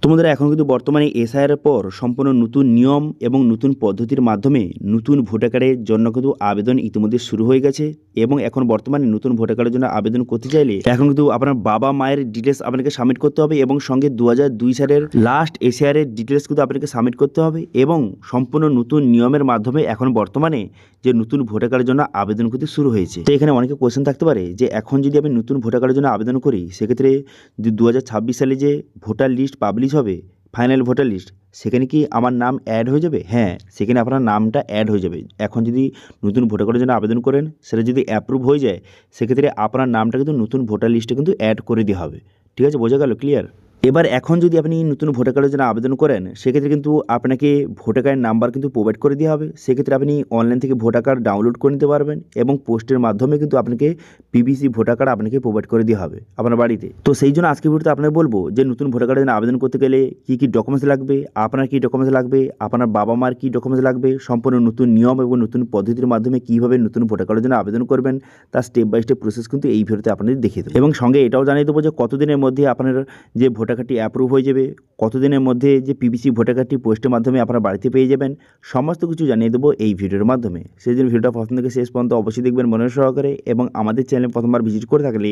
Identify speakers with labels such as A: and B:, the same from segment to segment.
A: বন্ধুরা এখন কিন্তু বর্তমানে এসআইআর এর পর সম্পূর্ণ নতুন নিয়ম এবং নতুন পদ্ধতির মাধ্যমে নতুন ভোটার কার্ডের জন্য কিন্তু আবেদন ইতিমধ্যে শুরু হয়ে গেছে। এবং এখন বর্তমানে নতুন ভোটার কার্ডের জন্য আবেদন করতে চাইলে এখন কিন্তু আপনার বাবা মায়ের ডিটেলস আপনাকে সাবমিট করতে হবে এবং সঙ্গে 2002 সালের লাস্ট এসআইআর এর ডিটেলস কিন্তু আপনাকে সাবমিট করতে হবে এবং সম্পূর্ণ নতুন নিয়মের মাধ্যমে এখন বর্তমানে যে নতুন ভোটার কার্ডের জন্য আবেদন করতে শুরু হয়েছে। তো এখানে অনেকে কোয়েশ্চেন থাকতে পারে যে এখন যদি আমি নতুন ভোটার কার্ডের জন্য আবেদন করি সেক্ষেত্রে 2026 সালে যে ভোটার লিস্ট পাবলিশ হবে, ফাইনাল ভোটার লিস্ট, সেখানে কি আমার নাম অ্যাড হয়ে যাবে? হ্যাঁ, সেখানে আপনার নামটা অ্যাড হয়ে যাবে। এখন যদি নতুন ভোটার কার্ডের জন্য আবেদন করেন, সেটা যদি অ্যাপ্রুভ হয়ে যায় সেক্ষেত্রে আপনার নামটা কিন্তু নতুন ভোটার লিস্টে কিন্তু অ্যাড করে দেওয়া হবে। ঠিক আছে, বোঝা গেল? ক্লিয়ার? এবার এখন যদি আপনি নতুন ভোটার কার্ডের জন্য আবেদন করেন সেক্ষেত্রে কিন্তু আপনাকে ভোটার কার্ডের নাম্বার কিন্তু প্রোভাইড করে দেওয়া হবে। সেক্ষেত্রে আপনি অনলাইন থেকে ভোটার কার্ড ডাউনলোড করে নিতে পারবেন এবং পোস্টের মাধ্যমে কিন্তু আপনাকে পিভিসি ভোটার কার্ড আপনাকে প্রোভাইড করে দেওয়া হবে আপনার বাড়িতে। তো সেই জন্য আজকে ভিডিওতে আপনাকে বলবো যে নতুন ভোটার কার্ডের জন্য আবেদন করতে গেলে কী কী ডকুমেন্টস লাগবে, আপনার কী ডকুমেন্টস লাগবে, আপনার বাবা মার কী ডকুমেন্টস লাগবে, সম্পূর্ণ নতুন নিয়ম এবং নতুন পদ্ধতির মাধ্যমে কীভাবে নতুন ভোটার কার্ডের জন্য আবেদন করবেন তার স্টেপ বাই স্টেপ প্রসেস কিন্তু এই ভিডিওতে আপনাদের দেখিয়ে দেবো। এবং সঙ্গে এটাও জানিয়ে দেবো যে কতদিনের মধ্যে আপনার যে ভোটার কার্ডটি অ্যাপ্রুভ হয়ে যাবে, কতদিনের মধ্যে যে পিভিসি ভোটার কার্ডটি পোস্টের মাধ্যমে আপনার বাড়িতে পেয়ে যাবেন, সমস্ত কিছু জানিয়ে দেবো এই ভিডিওর মাধ্যমে। সেই জন্য ভিডিওটা প্রথম থেকে শেষ পর্যন্ত অবশ্যই দেখবেন মনোযোগ সহকারে এবং আমাদের চ্যানেলে প্রথমবার ভিজিট করে থাকলে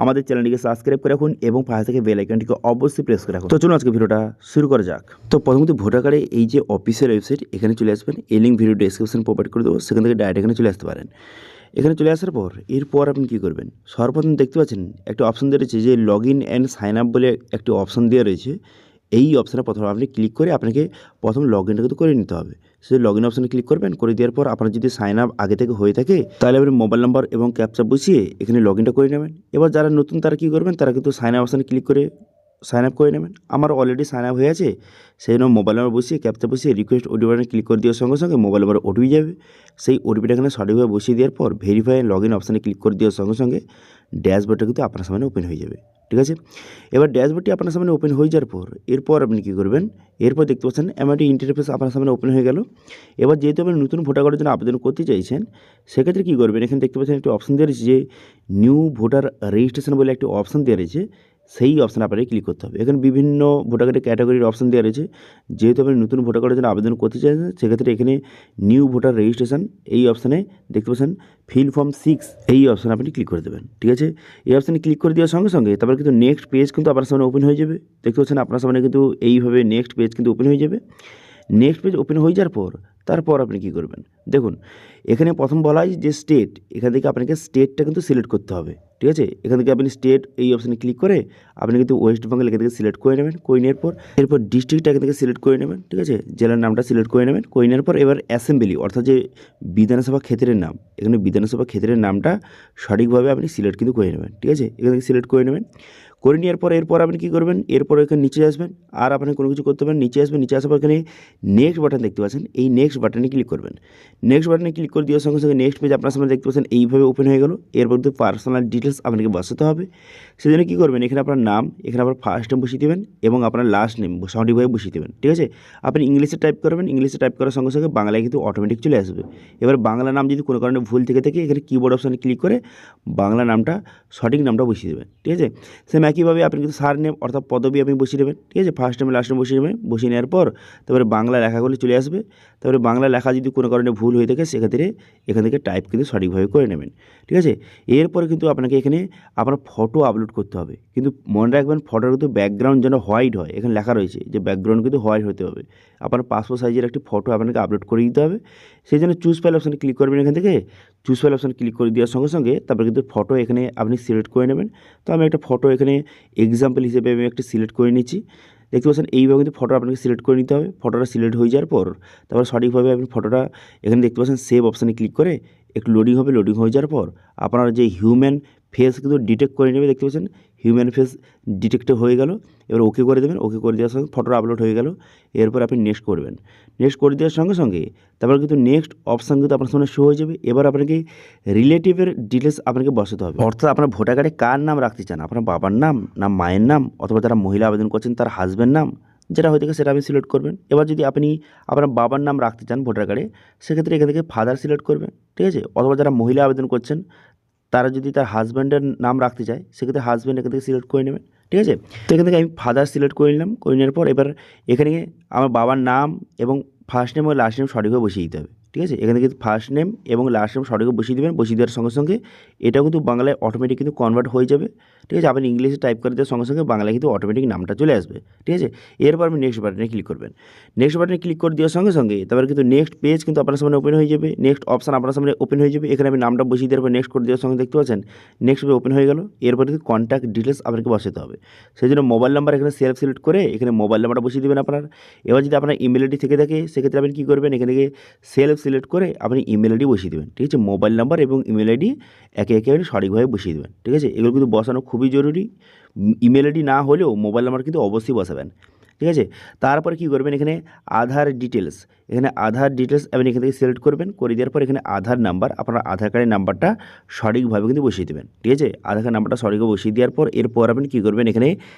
A: আমাদের চ্যানেলটিকে সাবস্ক্রাইব করে রাখুন এবং পাশে থেকে বেল আইকনটিকে অবশ্যই প্রেস করে রাখুন। তো চলুন আজকে ভিডিওটা শুরু করা যাক। তো প্রথমত ভোটার কার্ডে এই যে অফিসিয়াল ওয়েবসাইট, এখানে চলে আসবেন। এই লিঙ্ক ভিডিও ডেসক্রিপশন প্রোভাইড করে দেবো, সেখান থেকে ডাইরেক্ট এখানে চলে আসতে পারেন। এখানে চলে আসার পর এরপর আপনি কী করবেন, সর্বপ্রথম দেখতে পাচ্ছেন একটা অপশন দেওয়া রয়েছে যে log in and sign up বলে একটি অপশন দেওয়া রয়েছে। এই অপশানে প্রথমে আপনি ক্লিক করে আপনাকে প্রথম লগ ইনটা কিন্তু করে নিতে হবে। সেই লগ ইন অপশানে ক্লিক করবেন, করে দেওয়ার পর আপনার যদি সাইন আপ আগে থেকে হয়ে থাকে তাহলে আপনি মোবাইল নাম্বার এবং ক্যাপচা বসিয়ে এখানে লগ ইনটা করে নেবেন। এবার যারা নতুন তারা কী করবেন, তারা কিন্তু সাইন আপ অপশানে ক্লিক করে সাইন আপ করে নেবেন। আমার অলরেডি সাইন আপ হয়ে আছে, সেই জন্য মোবাইল নাম্বার বসিয়ে ক্যাপচা বসিয়ে রিকোয়েস্ট ওটিপি বাটনে ক্লিক করে দেওয়ার সঙ্গে সঙ্গে মোবাইল নাম্বার ওটিপি যাবে। সেই ওটিপিটা এখানে সঠিকভাবে বসিয়ে দেওয়ার পর ভেরিফাই লগ ইন অপশানে ক্লিক করে দেওয়ার সঙ্গে সঙ্গে ড্যাশবোর্ডটা কিন্তু আপনার সামনে ওপেন হয়ে যাবে। ঠিক আছে, এবার ড্যাশবোর্ডটি আপনার সামনে ওপেন হয়ে যাওয়ার পর এরপর আপনি কী করবেন, এরপর দেখতে পাচ্ছেন এমআইটি ইন্টারফেস আপনার সামনে ওপেন হয়ে গেল। এবার যেহেতু আপনি নতুন ভোটার কার্ডের জন্য আবেদন করতে চাইছেন সেক্ষেত্রে কী করবেন, এখানে দেখতে পাচ্ছেন একটি অপশন দেওয়া রয়েছে যে নিউ ভোটার রেজিস্ট্রেশন বলে একটি অপশন দেওয়া রয়েছে। সেই অপশানে আপনাকে ক্লিক করতে হবে। এখানে বিভিন্ন ভোটার কার্ডের ক্যাটাগরির অপশন দেওয়া রয়েছে। যেহেতু আপনি নতুন ভোটার কার্ডের জন্য আবেদন করতে চাইছেন সেক্ষেত্রে এখানে নিউ ভোটার রেজিস্ট্রেশন এই অপশানে দেখতে পাচ্ছেন ফিল ফর্ম 6 এই অপশানে আপনি ক্লিক করে দেবেন। ঠিক আছে, এই অপশানে ক্লিক করে দেওয়ার সঙ্গে সঙ্গে তারপর কিন্তু নেক্সট পেজ কিন্তু আপনার সামনে ওপেন হয়ে যাবে। দেখতে পাচ্ছেন আপনার সামনে কিন্তু এইভাবে নেক্সট পেজ কিন্তু ওপেন হয়ে যাবে। নেক্সট পেজ ওপেন হয়ে যাওয়ার পর তারপর আপনি কী করবেন, দেখুন এখানে প্রথম বলা হয় যে স্টেট, এখান থেকে আপনাকে স্টেটটা কিন্তু সিলেক্ট করতে হবে। ঠিক আছে, এখান থেকে আপনি স্টেট এই অপশানে ক্লিক করে আপনি কিন্তু ওয়েস্ট বেঙ্গল এখান থেকে সিলেক্ট করে নেবেন। করে নেওয়ার পর এরপর ডিস্ট্রিক্টটা এখান থেকে সিলেক্ট করে নেবেন। ঠিক আছে, জেলার নামটা সিলেক্ট করে নেবেন। করে নেওয়ার পর এবার অ্যাসেম্বলি অর্থাৎ যে বিধানসভা ক্ষেত্রের নাম, এখানে বিধানসভা ক্ষেত্রের নামটা সঠিকভাবে আপনি সিলেক্ট কিন্তু করে নেবেন। ঠিক আছে, এখান থেকে সিলেক্ট করে নেবেন। করে নেওয়ার পর এরপর আপনি কী করবেন, এরপর এখানে নিচে আসবেন, আর আপনি কোনো কিছু করতে পারেন, নিচে আসবেন। নিচে আসার পর এখানে নেক্সট বাটন দেখতে পাচ্ছেন, এই নেক্সট বাটনে ক্লিক করবেন। নেক্সট বাটনে ক্লিক করে দেওয়ার সঙ্গে সঙ্গে নেক্সট পেজ আপনার সামনে দেখতে পাচ্ছেন এইভাবে ওপেন হয়ে গেল। এরপর কিন্তু পার্সোনাল ডিটেলস আপনাকে বসাতে হবে। সেজন্য কী করবেন, এখানে আপনার নাম, এখানে আপনার ফার্স্ট নেম বসিয়ে দেবেন এবং আপনার লাস্ট নেম সঠিকভাবে বসিয়ে দেবেন। ঠিক আছে, আপনি ইংলিশে টাইপ করবেন, ইংলিশে টাইপ করার সঙ্গে সঙ্গে বাংলায় কিন্তু অটোমেটিক চলে আসবে। এবার বাংলা নাম যদি কোনো কারণে ভুল থেকে থাকে এখানে কিবোর্ড অপশানে ক্লিক করে বাংলা নামটা সঠিক নামটা বসিয়ে দেবেন। ঠিক আছে, সেম একইভাবে আপনি কিন্তু সার নেম অর্থাৎ পদবী আপনি বসিয়ে দেবেন। ঠিক আছে, ফার্স্ট নেম লাস্ট নেম বসিয়ে নেবেন। বসিয়ে নেওয়ার পর তারপরে বাংলা লেখাগুলি চলে আসবে। তারপরে বাংলা লেখা যদি কোনো কারণে ভুল হয়ে থাকে সেক্ষেত্রে এখান থেকে টাইপ কিন্তু সঠিকভাবে করে নেবেন। ঠিক আছে, এরপরে কিন্তু আপনাকে এখানে আপনার ফটো আপলোড করতে হবে। কিন্তু মনে রাখবেন ফটোর কিন্তু ব্যাকগ্রাউন্ড যেন হোয়াইট হয়। এখানে লেখা রয়েছে যে ব্যাকগ্রাউন্ড কিন্তু হোয়াইট হতে হবে। আপনার পাসপোর্ট সাইজের একটি ফটো আপনাকে আপলোড করে দিতে হবে। সেই জন্য চুজ ফাইল অপশানে ক্লিক করবেন। এখান থেকে চুজ ফাইল অপশানে ক্লিক করে দেওয়ার সঙ্গে সঙ্গে তারপরে কিন্তু ফটো এখানে আপনি সিলেক্ট করে নেবেন। তো আমি একটা ফটো এখানে এক্সাম্পল হিসেবে আমি একটা সিলেক্ট করে নিচ্ছি। দেখতে পাচ্ছেন এইভাবে কিন্তু ফটো আপনাকে সিলেক্ট করে নিতে হবে। ফটোটা সিলেক্ট হয়ে যাওয়ার পর তারপর সঠিকভাবে আপনি ফটোটা এখানে দেখতে পাচ্ছেন সেভ অপশানে ক্লিক করে একটু লোডিং হবে। লোডিং হয়ে যাওয়ার পর আপনার যে হিউম্যান ফেস কিন্তু ডিটেক্ট করে নেবে। দেখতে পাচ্ছেন হিউম্যান ফেস ডিটেক্ট হয়ে গেল। এবার ওকে করে দেবেন। ওকে করে দেওয়ার সঙ্গে ফটোটা আপলোড হয়ে গেল। এরপর আপনি নেক্সট করবেন। নেক্সট করে দেওয়ার সঙ্গে সঙ্গে তারপর কিন্তু নেক্সট অপশান কিন্তু আপনার সামনে শো হয়ে যাবে। এবার আপনাকে রিলেটিভের ডিটেলস আপনাকে বসাতে হবে, অর্থাৎ আপনার ভোটার কার্ডে কার নাম রাখতে চান, আপনার বাবার নাম না মায়ের নাম, অথবা যারা মহিলা আবেদন করছেন তার হাজব্যান্ড নাম, যেটা হয়ে থাকে সেটা আপনি সিলেক্ট করবেন। এবার যদি আপনি আপনার বাবার নাম রাখতে চান ভোটার কার্ডে সেক্ষেত্রে এখান থেকে ফাদার সিলেক্ট করবেন। ঠিক আছে, অথবা যারা মহিলা আবেদন করছেন তারা যদি তার হাজব্যান্ডের নাম রাখতে চায় সেক্ষেত্রে হাজব্যান্ড এখান থেকে সিলেক্ট করে নেবেন। ঠিক আছে। তো এখান থেকে আমি ফাদার সিলেক্ট করে নিলাম, করে নেওয়ার পর এবার এখানে আমার বাবার নাম এবং ফার্স্ট নেম ও লাস্ট নেম সঠিকভাবে বসিয়ে দিতে হবে। ঠিক আছে, এখানে কিন্তু ফার্স্ট নেম এবং লাস্ট নেম সঠিকভাবে বসিয়ে দেবেন। বসিয়ে দেওয়ার সঙ্গে সঙ্গে এটাও কিন্তু বাংলায় অটোমেটিক কিন্তু কনভার্ট হয়ে যাবে। ঠিক আছে, আপনি ইংলিশে টাইপ করে দেওয়ার সঙ্গে সঙ্গে বাংলায় কিন্তু অটোমেটিক নামটা চলে আসবে। ঠিক আছে, এরপর আপনি নেক্সট বাটনে ক্লিক করবেন। নেক্সট বাটনে ক্লিক করে দেওয়ার সঙ্গে সঙ্গে তারপরে কিন্তু নেক্সট পেজ কিন্তু আপনার সামনে ওপেন হয়ে যাবে। নেক্সট অপশান আপনার সামনে ওপেন হয়ে যাবে। এখানে আমি নামটা বসিয়ে দেওয়ার পর নেক্সট করে দেওয়ার সঙ্গে দেখতে পাচ্ছেন নেক্সট পেজ ওপেন হয়ে গেল। এরপরে কিন্তু কন্ট্যাক্ট ডিটেলস আপনাকে বসাতে হবে। সেই জন্য মোবাইল নাম্বার এখানে সেলফ সিলেক্ট করে এখানে মোবাইল নাম্বারটা বসিয়ে দেবেন আপনার। এবার যদি আপনার ইমেল আইডি থেকে থাকে সেক্ষেত্রে আপনি কী করবেন, এখান থেকে সেলফ সিলেক্ট করে আপনি ইমেল আইডি বসিয়ে দেবেন। ঠিক আছে, মোবাইল নাম্বার এবং ইমেল আইডি একে একে আপনি সঠিকভাবে বসিয়ে দেবেন। ঠিক আছে, এগুলো কিন্তু বসানো খুবই জরুরি। ইমেল আইডি না হলেও মোবাইল নাম্বার কিন্তু অবশ্যই বসাবেন। ঠিক আছে, তারপরে কী করবেন, এখানে আধার ডিটেলস, এখানে আধার ডিটেলস আপনি এখান থেকে সিলেক্ট করবেন। করে দেওয়ার পর এখানে আধার নাম্বার, আপনার আধার কার্ডের নাম্বারটা সঠিকভাবে কিন্তু বসিয়ে দেবেন। ঠিক আছে, আধার কার্ড নাম্বারটা সঠিকভাবে বসিয়ে দেওয়ার পর এরপর আপনি কী করবেন, এখানে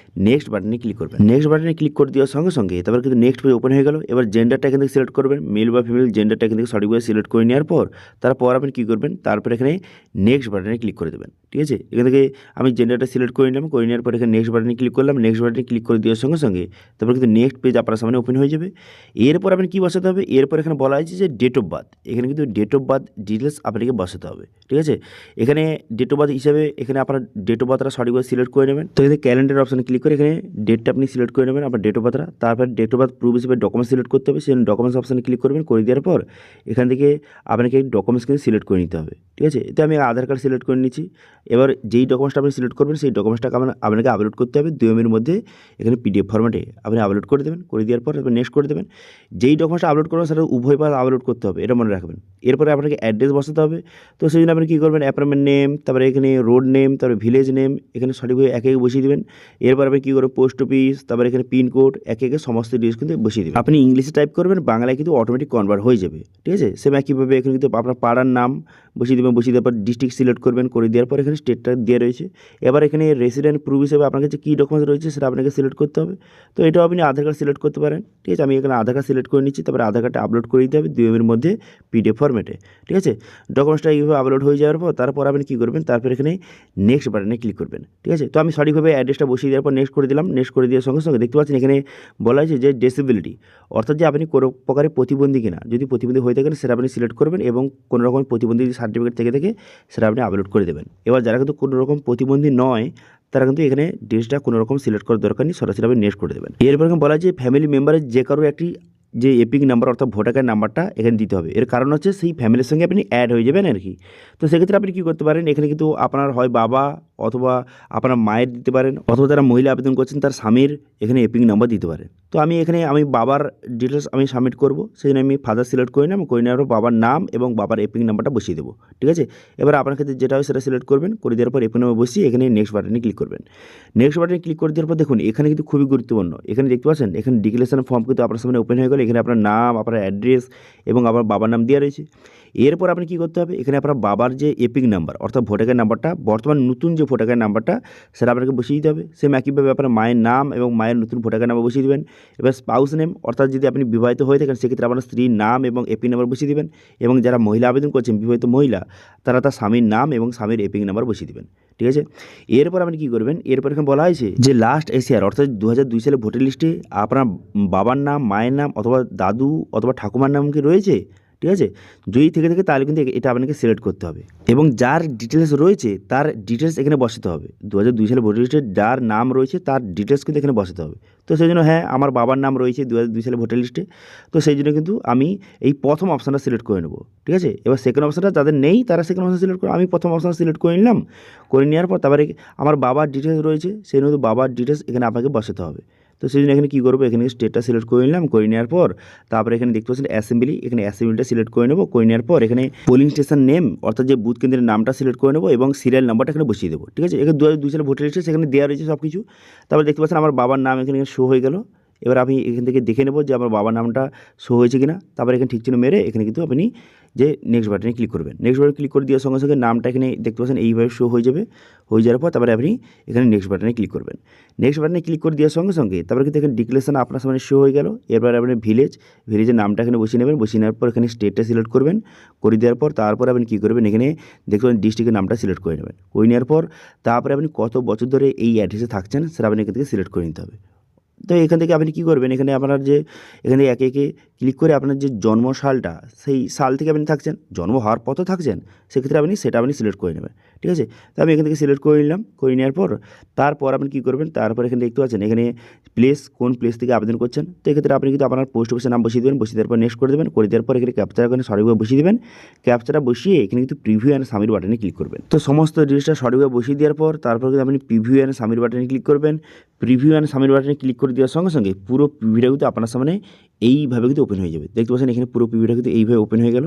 A: নেক্সট বাটনে ক্লিক করবেন। নেক্সট বাটনে ক্লিক করে দেওয়ার সঙ্গে সঙ্গে তারপর কিন্তু নেক্সট পেজ ওপেন হয়ে গেল। এবার জেন্ডারটা এখান থেকে সিলেক্ট করবেন, মেল বা ফিমেল জেন্ডারটা এখান থেকে সঠিকভাবে সিলেক্ট করে নেওয়ার পর তারপর আপনি কী করবেন, তারপর এখানে নেক্সট বাটনে ক্লিক করে দেবেন। ঠিক আছে, এখান থেকে আমি জেন্ডারটা সিলেক্ট করে নিলাম, করে নেওয়ার পর এখানে নেক্সট বাটনে ক্লিক করলাম। নেক্সট বাটনে ক্লিক করে দেওয়ার সঙ্গে সঙ্গে তারপর কিন্তু নেক্সট পেজ আপনার সামনে ওপেন হয়ে যাবে। এরপর আপনি কী বসাতে হবে, এরপর এখানে বলা হয়েছে যে ডেট অফ বার্থ, এখানে কিন্তু ডেট অফ বার্থ ডিটেলস আপনাকে বসাতে হবে। ঠিক আছে, এখানে ডেট অফ বার্থ হিসাবে এখানে আপনার ডেট অফ বার্থটা সঠিকভাবে সিলেক্ট করে নেবেন। তো এখানে ক্যালেন্ডার অপশানে ক্লিক করে এখানে ডেটটা আপনি সিলেক্ট করে নেবেন, আপনার ডেট অফ বার্থটা। তারপর ডেট অফ বার্থ প্রুফ হিসেবে ডকুমেন্টস সিলেক্ট করতে হবে, সেই ডকুমেন্টস অপশানে ক্লিক করবেন। করে দেওয়ার পর এখান থেকে আপনাকে ডকুমেন্টস কিন্তু সিলেক্ট করে নিতে হবে। ঠিক আছে, এতে আমি আধার কার্ড সিলেক্ট করে নিচ্ছি। এবার যেই ডকুমেন্টসটা আপনি সিলেক্ট করবেন সেই ডকুমেন্টসটাকে আপনাকে আপলোড করতে হবে 2 MB মধ্যে। এখানে PDF ফরম্যাটে আপনি আপলোড করে দেবেন। করে দেওয়ার পর আপনি নেক্সট করে দেবেন। যেই ডকুমেন্টসটা আপলোড করবেন সেটা উভয় পাশ আপলোড করতে হবে, এটা মনে রাখবেন। এরপরে আপনাকে অ্যাড্রেস বসাতে হবে। তো সেই জন্য আপনি কী করবেন, অ্যাপার্টমেন্ট নেম, তারপরে এখানে রোড নেম, তারপরে ভিলেজ নেম এখানে সঠিকভাবে একে একে বসিয়ে দেবেন। এরপর আপনি কী করবেন, পোস্ট অফিস, তারপরে এখানে পিনকোড একে একে সমস্ত ডিটেলস কিন্তু বসিয়ে দেবেন। আপনি ইংলিশে টাইপ করবেন, বাংলায় কিন্তু অটোমেটিক কনভার্ট হয়ে যাবে। ঠিক আছে, সেম একইভাবে এখানে কিন্তু আপনার পাড়ার নাম বসিয়ে দেবেন। বসিয়ে দেওয়ার পর ডিস্ট্রিক্ট সিলেক্ট করবেন। করে দেওয়ার পর এখানে স্টেটটা দেওয়া রয়েছে। এবার এখানে রেসিডেন্ট প্রুফ হিসেবে আপনার কাছে কী ডকুমেন্টস রয়েছে সেটা আপনাকে সিলেক্ট করতে হবে। তো এটাও আপনি আধার কার্ড সিলেক্ট করতে পারেন। ঠিক আছে, আমি এখানে আধার কার্ড সিলেক্ট করে নিচ্ছি। তারপরে আধার কার্ডটা আপলোড করে দিতে হবে 2 MB মধ্যে PDF ফরম্যাটে। ঠিক আছে, ডকুমেন্টসটা এইভাবে আপলোড হয়ে যাওয়ার পর তারপর আপনি কী করবেন, তারপর এখানে নেক্সট বাটনে ক্লিক করবেন। ঠিক আছে, তো আমি সঠিকভাবে অ্যাড্রেসটা বসিয়ে দেওয়ার পর নেক্সট করে দিলাম। নেক্সট করে দেওয়ার সঙ্গে সঙ্গে দেখতে পাচ্ছেন এখানে বলা হয়েছে যে ডিসেবিলিটি, অর্থাৎ যে আপনি কোনো প্রকারে প্রতিবন্ধী কিনা, যদি প্রতিবন্ধী হয়ে থাকেন সেটা আপনি সিলেক্ট করবেন এবং কোনো রকম প্রতিবন্ধী সার্টিফিকেট থেকে থাকে সেটা আপনি আপলোড করে দেবেন। এবার যারা কিন্তু কোনো রকম প্রতিবন্ধী নয় তারা কিন্তু এখানে ড্রেসটা কোনো রকম সিলেক্ট করার দরকার নেই, সরাসরি আপনি নেক্সট করে দেবেন। এরপর বলা যায় ফ্যামিলি মেম্বারের যে কারো একটি যে এপিক নাম্বার অর্থাৎ ভোটার কার্ড নাম্বারটা এখানে দিতে হবে। এর কারণ হচ্ছে সেই ফ্যামিলির সঙ্গে আপনি অ্যাড হয়ে যাবেন আর কি। তো সেক্ষেত্রে আপনি কী করতে পারেন, এখানে কিন্তু আপনার হয় বাবা অথবা আপনার মায়ের দিতে পারেন, অথবা যারা মহিলা আবেদন করছেন তার স্বামীর এখানে এপিক নাম্বার দিতে পারেন। তো আমি এখানে আমি বাবার ডিটেলস আমি সাবমিট করব, সেই জন্য আমি ফাদার সিলেক্ট করে নিলাম। করে নেওয়ার পর বাবার নাম এবং বাবার এপিক নাম্বারটা বসিয়ে দেবো। ঠিক আছে, এবার আপনার ক্ষেত্রে যেটা হয় সেটা সিলেক্ট করবেন। করে দেওয়ার পর এপিক নাম্বার বসিয়ে এখানে নেক্সট বাটনে ক্লিক করবেন। নেক্সট বাটনে ক্লিক করে দেওয়ার পর দেখুন এখানে কিন্তু খুবই গুরুত্বপূর্ণ, এখানে দেখতে পাচ্ছেন এখানে ডিক্লারেশন ফর্ম কিন্তু আপনার সামনে ওপেন হয়ে গেল। এখানে আপনার নাম, আপনার অ্যাড্রেস এবং আপনার বাবার নাম দেওয়া রয়েছে। এরপর আপনি কী করতে হবে, এখানে আপনার বাবার যে এপিক নাম্বার অর্থাৎ ভোটার কার্ড নাম্বারটা, বর্তমান নতুন যে ভোটার কার্ড নাম্বারটা সেটা আপনাকে বসিয়ে দিতে হবে। সেম একইভাবে আপনার মায়ের নাম এবং মায়ের নতুন ভোটার কার্ড নাম্বার বসিয়ে দেবেন। এবার স্পাউস নেম, অর্থাৎ যদি আপনি বিবাহিত হয়ে থাকেন সেক্ষেত্রে আপনার স্ত্রীর নাম এবং এপিক নাম্বার বসিয়ে দেবেন। এবং যারা মহিলা আবেদন করছেন বিবাহিত মহিলা তারা তার স্বামীর নাম এবং স্বামীর এপিক নাম্বার বসিয়ে দেবেন। ঠিক আছে, এরপর আপনি কী করবেন, এরপর এখানে বলা হয়েছে যে লাস্ট এসিআর অর্থাৎ 2002 সালে ভোটার লিস্টে আপনার বাবার নাম, মায়ের নাম অথবা দাদু অথবা ঠাকুমার নাম কি রয়েছে। ঠিক আছে, যদি থেকে থাকে তাহলে কিন্তু এটা আপনাকে সিলেক্ট করতে হবে এবং যার ডিটেলস রয়েছে তার ডিটেলস এখানে বসাতে হবে। 2002 সালে ভোটার লিস্টে যার নাম রয়েছে তার ডিটেলস কিন্তু এখানে বসাতে হবে। তো সেই জন্য হ্যাঁ আমার বাবার নাম রয়েছে 2002 সালে ভোটার লিস্টে, তো সেই জন্য কিন্তু আমি এই প্রথম অপশানটা সিলেক্ট করে নেব। ঠিক আছে, এবার সেকেন্ড অপশানটা যাদের নেই তারা সেকেন্ড অপশান সিলেক্ট করে, আমি প্রথম অপশান সিলেক্ট করে নিলাম। করে নেওয়ার পর তারপরে আমার বাবার ডিটেলস রয়েছে সেই মতো বাবার ডিটেলস এখানে আপনাকে বসাতে হবে। তো সেই জন্য এখানে কী করবো, এখানে স্টেটটা সিলেক্ট করে নিলাম। করে নেওয়ার পর তারপরে এখানে দেখতে পাচ্ছেন অ্যাসেম্বলি, এখানে অ্যাসেম্বলিটা সিলেক্ট করে নেবো। করে নেওয়ার পর এখানে পোলিং স্টেশন নেম অর্থাৎ যে বুথ কেন্দ্রের নামটা সিলেক্ট করে নেবো এবং সিরিয়াল নাম্বারটা এখানে বসিয়ে দেবো। ঠিক আছে, এখানে 2002 সালে ভোটার লিস্টে সেখানে দেওয়া রয়েছে সব কিছু। তারপরে দেখতে পাচ্ছেন আমার বাবার নাম এখানে শো হয়ে গেল। এবার আমি এখান থেকে দেখে নেবো যে আমার বাবার নামটা শো হয়েছে কিনা। তারপরে এখানে ঠিক চিহ্ন মেরে এখানে কিন্তু আপনি যে নেক্সট বাটনে ক্লিক করবেন। নেক্সট বাটনে ক্লিক করে দেওয়ার সঙ্গে সঙ্গে নামটা এখানে দেখতে পাচ্ছেন এইভাবে শো হয়ে যাবে। হয়ে যাওয়ার পর তারপরে আপনি এখানে নেক্সট বাটনে ক্লিক করবেন। নেক্সট বাটনে ক্লিক করে দেওয়ার সঙ্গে সঙ্গে তারপরে কিন্তু এখানে ডিক্লেরেশন আপনার সামনে শো হয়ে গেল। এরপরে আপনি ভিলেজের নামটা এখানে বসিয়ে নেবেন। বসিয়ে নেওয়ার পর এখানে স্টেটটা সিলেক্ট করবেন। করে দেওয়ার পর তারপরে আপনি কী করবেন, এখানে দেখতে পাবেন ডিস্ট্রিক্টের নামটা সিলেক্ট করে নেবেন। করে নেওয়ার পর তারপরে আপনি কত বছর ধরে এই অ্যাড্রেসে থাকছেন সেটা আপনি এখান থেকে সিলেক্ট করে নিতে হবে। তো এখান থেকে আপনি কী করবেন, এখানে আপনার যে এখানে একে একে ক্লিক করে আপনার যে জন্ম সালটা, সেই সাল থেকে আপনি থাকছেন, জন্ম হওয়ার পর তো থাকছেন, সেক্ষেত্রে সেটা আপনি সিলেক্ট করে নেবেন। ঠিক আছে, তো আমি এখান থেকে সিলেক্ট করে নিলাম। করে নেওয়ার পর তারপর আপনি কী করবেন, তারপর এখানে দেখতে পাচ্ছেন এখানে কোন প্লেস থেকে আবেদন করছেন। তো এক্ষেত্রে আপনি কিন্তু আপনার পোস্ট অফিসের নাম বসিয়ে দেবেন। বসিয়ে দেওয়ার পর নেক্সট করে দেবেন। করে দেওয়ার পর এখানে ক্যাপচার এখানে সঠিকভাবে বসিয়ে দেবেন। ক্যাপচারটা বসিয়ে এখানে কিন্তু প্রিভিউ অ্যান্ড সাবমিট বাটনে ক্লিক করবেন। তো সমস্ত ডিটেলসটা সঠিকভাবে বসিয়ে দেওয়ার পর তারপর কিন্তু আপনি প্রিভিউ অ্যান্ড সাবমিট বাটনে ক্লিক করবেন। প্রিভিউ অ্যান্ড সাবমিট বাটনে ক্লিক করে দেওয়ার সঙ্গে সঙ্গে পুরো প্রিভিউটা কিন্তু আপনার সামনে এইভাবে কিন্তু ওপেন হয়ে যাবে। দেখতে পাচ্ছেন এখানে পুরো প্রিভিউটা কিন্তু এইভাবে ওপেন হয়ে গেল।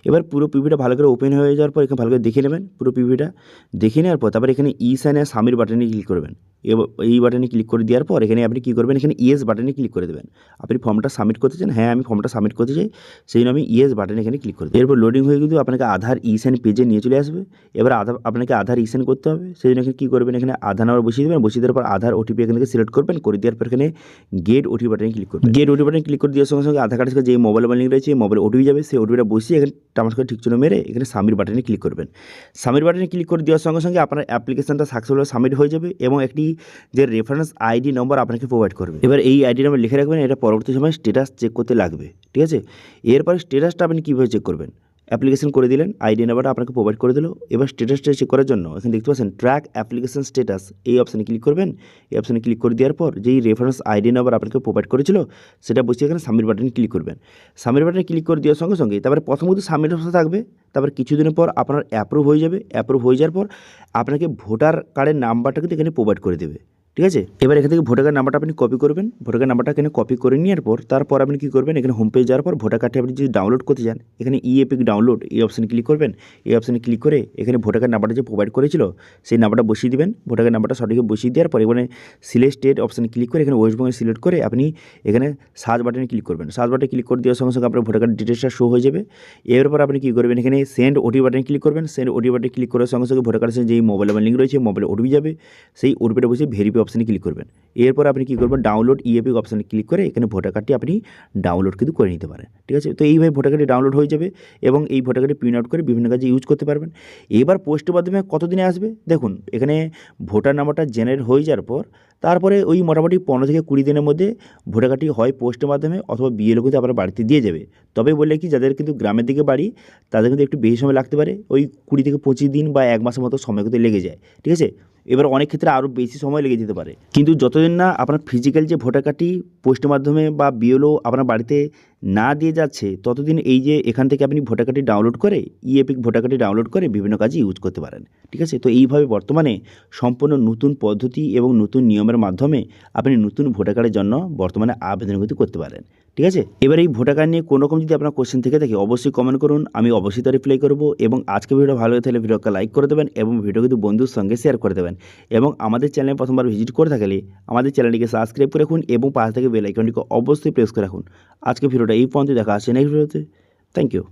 A: এবার পুরো প্রিভিউটা ভালো করে ওপেন হয়ে যাওয়ার পর এখানে ভালো করে দেখে নেবেন। পুরো প্রিভিউটা দেখে নেওয়ার পর তারপর এখানে সাইন আর সাবমিট বাটনে ক্লিক করবেন। এই বাটনে ক্লিক করে দেওয়ার পর এখানে আপনি কী করবেন, এখানে ইয়েস বাটনে ক্লিক করে দেবেন। আপনি ফর্মটা সাবমিট করতে চান, হ্যাঁ আমি ফর্মটা সাবমিট করতে চাই, সেই জন্য আমি ইয়েস বাটনে এখানে ক্লিক করে দেবো। এরপর লোডিং হয়ে কিন্তু আপনাকে আধার সাইন পেজে নিয়ে চলে আসবে। এবার আপনাকে আধার সাইন করতে হবে, সেই জন্য এখানে কী করবেন, এখানে আধার নাম্বার বসিয়ে দেবেন। বসিয়ে দেওয়ার পর আধার ওটিপি এখান থেকে সিলেক্ট করবেন। করে দেওয়ার পর এখানে গেট ওটিপি বাটনে ক্লিক করবেন। গেট ওটিপি বাটনে ক্লিক করে দেওয়ার সঙ্গে সঙ্গে আধার কার্ডের সাথে যে মোবাইল লিঙ্ক রয়েছে মোবাইল ওটিপি যাবে, সেই ওটিপিটা বসিয়ে এখানে টামাস করে ঠিক চিহ্ন মেরে এখানে সাবমিট বাটনে ক্লিক করবেন। সাবমিট বাটনে ক্লিক করে দেওয়ার সঙ্গে সঙ্গে আপনার অ্যাপ্লিকেশনটা সাকসেসফুল সাবমিট হয়ে যাবে এবং একটি যে রেফারেন্স আইডি নম্বর আপনাকে প্রোভাইড করবে। এবার এই আইডি নম্বর লিখে রাখবেন, এটা পরবর্তী সময় স্ট্যাটাস চেক করতে লাগবে। ঠিক আছে, এরপরে স্ট্যাটাসটা আপনি কীভাবে চেক করবেন, অ্যাপ্লিকেশন করে দিলেন, আইডি নাম্বারটা আপনাকে প্রোভাইড করে দিল। এবার স্ট্যাটাসটা চেক করার জন্য এখানে দেখতে পাচ্ছেন ট্র্যাক অ্যাপ্লিকেশন স্ট্যাটাস, এই অপশানে ক্লিক করবেন। এই অপশানে ক্লিক করে দেওয়ার পর যেই রেফারেন্স আইডি নাম্বার আপনাকে প্রোভাইড করেছিল সেটা বসিয়ে এখানে সাবমিট বাটনে ক্লিক করবেন। সাবমিট বাটনে ক্লিক করে দেওয়ার সঙ্গে সঙ্গে তারপরে প্রথমত সাবমিট অপশন থাকবে, তারপর কিছুদিনের পর আপনার অ্যাপ্রুভ হয়ে যাবে। অ্যাপ্রুভ হয়ে যাওয়ার পর আপনাকে ভোটার কার্ডের নাম্বারটা কিন্তু এখানে প্রোভাইড করে দেবে। ঠিক আছে, এবার এখান থেকে ভোটার কার্ড নাম্বারটা আপনি কপি করবেন। ভোটার কার্ড নাম্বারটা এখানে কপি করে নেওয়ার পর তারপর আপনি কী করবেন, এখানে হোম পেজ যাওয়ার পর ভোটার কার্ডটি আপনি যদি ডাউনলোড করতে চান এখানে এপিক ডাউনলোড এই অপশানে ক্লিক করবেন। এই অপশানে ক্লিক করে এখানে ভোটার কার্ড নাম্বারটা যে প্রোভাইড করেছিল সেই নাম্বারটা বসিয়ে দিবেন। ভোটার কার্ড নাম্বারটা সঠিকভাবে বসিয়ে দেওয়ার পর এখানে সিলেক্ট স্টেট অপশানে ক্লিক করে এখানে ওয়েস্ট বেঙ্গল সিলেক্ট করে আপনি এখানে সার্চ বাটনে ক্লিক করবেন। সার্চ বাটনে ক্লিক করে দেওয়ার সঙ্গে সঙ্গে আপনার ভোটার কার্ড ডিটেলসটা শো হয়ে যাবে। এরপর আপনি কী করবেন, এখানে সেন্ড ওটিপি বাটনে ক্লিক করবেন। সেন্ড ওটিপি বাটনে ক্লিক করার সঙ্গে সঙ্গে ভোটার কার্ডের যেই মোবাইল নাম্বার লিঙ্ক রয়েছে মোবাইলে ওটিপি যাবে, সেই ওটিপিটা বসে ভেরিফাই অপশানে ক্লিক করবেন। এরপর আপনি কী করবেন, ডাউনলোড ইএপিক অপশানে ক্লিক করে এখানে ভোটার কার্ডটি আপনি ডাউনলোড কিন্তু করে নিতে পারেন। ঠিক আছে, তো এইভাবে ভোটার কার্ডটি ডাউনলোড হয়ে যাবে এবং এই ভোটার কার্ডটি প্রিন্ট আউট করে বিভিন্ন কাজে ইউজ করতে পারবেন। এবার পোস্টের মাধ্যমে কতদিনে আসবে দেখুন, এখানে ভোটার নাম্বারটা জেনারেট হয়ে যাওয়ার পর তারপরে ওই মোটামুটি 15 থেকে 20 দিনের মধ্যে ভোটার কার্ডটি হয় পোস্টের মাধ্যমে অথবা বিএলও কিন্তু আপনার বাড়িতে দিয়ে যাবে। তবে বললে কি, যাদের কিন্তু গ্রামের দিকে বাড়ি তাদের কিন্তু একটু বেশি সময় লাগতে পারে, ওই 20 থেকে 25 দিন বা 1 মাসের মতো সময় কিন্তু লেগে যায়। ঠিক আছে, এবার অনেক ক্ষেত্রে আরও বেশি সময় লেগে যেতে পারে, কিন্তু যতদিন না আপনার ফিজিক্যাল যে ভোটার কার্ডটি পোস্টের মাধ্যমে বা বিএলও আপনার বাড়িতে না দিয়ে যাচ্ছে ততদিন এই যে এখান থেকে আপনি ভোটার কার্ডটি ডাউনলোড করে ইএপিক ভোটার কার্ডটি ডাউনলোড করে বিভিন্ন কাজে ইউজ করতে পারেন। ঠিক আছে, তো এইভাবে বর্তমানে সম্পূর্ণ নতুন পদ্ধতি এবং নতুন নিয়মের মাধ্যমে আপনি নতুন ভোটার কার্ডের জন্য বর্তমানে আবেদন কিন্তু করতে পারেন। ঠিক আছে, এবার এই ভোটার কার্ড নিয়ে কোনো রকম যদি আপনার কোশ্চেন থেকে থাকে অবশ্যই কমেন্ট করুন, আমি অবশ্যই তার রিপ্লাই করবো। এবং আজকে ভিডিও ভালো হয়ে থাকলে ভিডিওকে লাইক করে দেবেন এবং ভিডিও কিন্তু বন্ধুর সঙ্গে শেয়ার করে দেবেন। এবং আমাদের চ্যানেলে প্রথমবার ভিজিট করে থাকলে আমাদের চ্যানেলটিকে সাবস্ক্রাইব করে রাখুন এবং পাশে থেকে বেল আইকনটিকে অবশ্যই প্রেস করে রাখুন। আজকে ভিডিওটা এই পর্যন্ত, দেখা আসছে নেক্সট ভিডিওতে। Thank you.